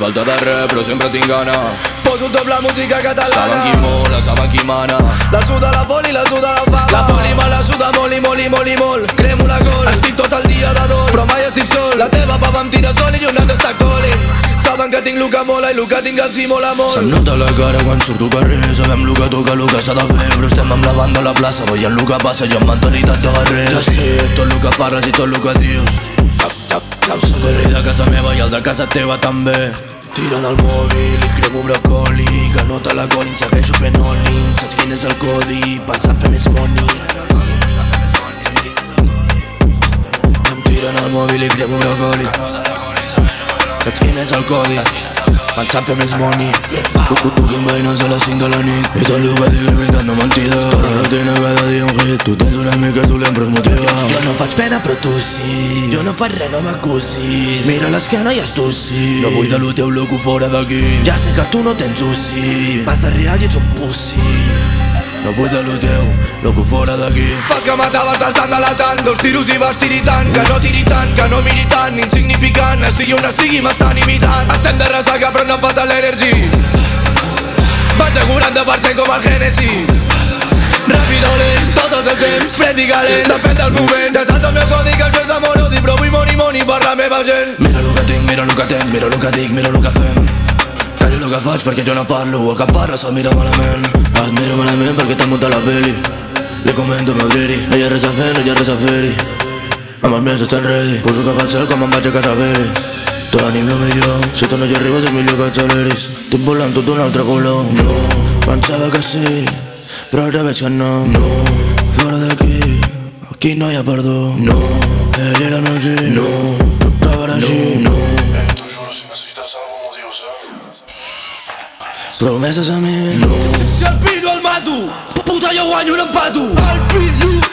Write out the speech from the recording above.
falta de res, però sempre tinc gana. Poso top la música catalana. Saben qui mola, saben qui mana. La suda la poli, la suda la fama. La poli me la suda molt. Cremo la gol, estic tot el dia de dol, però mai estic sol. La teva papa em tira sol i un altre està calling. Saben que tinc lo que mola i lo que tinc si mola molt. Se'm nota la cara quan surto al carrer. Sabem lo que toca, lo que s'ha de fer, però estem amb la banda a la plaça veient lo que passa i amb mentalitat de guerrer. Ja sé tot lo que parles i tot lo que dius. Causa el rei de casa meva i el de casa teva també. Tiren el mòbil i cremo brocoli, que no te la colin, segueixo fent all-in. Saps quin és el codi? Pensant fer més money. Em tiren el mòbil i cremo brocoli, saps quin és el codi? Pensant fer més money. Puguin veïnes a les 5 de la nit i tot el que digui és veritat, no mentida. Tota la rutina cada dia un hit. Tu tens una mica dolent però és motivat. Jo no faig pena però tu sí. Jo no faig res, no m'acusis. Mira l'esquena i tu sí. No vull de lo teu loco fora d'aquí. Ja sé que tu no tens UCI. Vas de real i ets un pussy. No vull de lo teu, loco fora d'aquí. Pas que mataves t'estan delatant. Dos tiros i vas tiritant. Que no tiri tant, que no miri tant. Insignificant, estigui on estigui m'estan imitant. Estem de ressaca però no falta l'energy. Vaig a 40% com el Hennessy. Ràpid o lent, tot el temps, fred i calent. Depèn del moment, ja saps el meu codi que això és amor odi. Però vull money per la meva gent. Mira lo que tinc, mira lo que tens, mira lo que dic, mira lo que fem. Callo lo que faig perquè jo no parlo, el que parla se'l mira malament. Et miro malament perquè t'ha muntat la peli. Li comento meu driri, no hi ha res a fer, no hi ha res a fer-hi. Amb els meus estan ready, poso cap al cel com em vaig a casa veris. Tenim lo millor, si tu no hi arribes és millor que acceleris. Estic volant tot d'un altre color. No, pensava que sí, però ara veig que no. No, fora d'aquí, aquí no hi ha perdó. No, ell era el meu sí. No, però acabarà així. No, t'ho juro, si necessites algo m'ho dius, promeses a mi. No. Si el pillo el mato, puta jo guanyo un empato. El pillo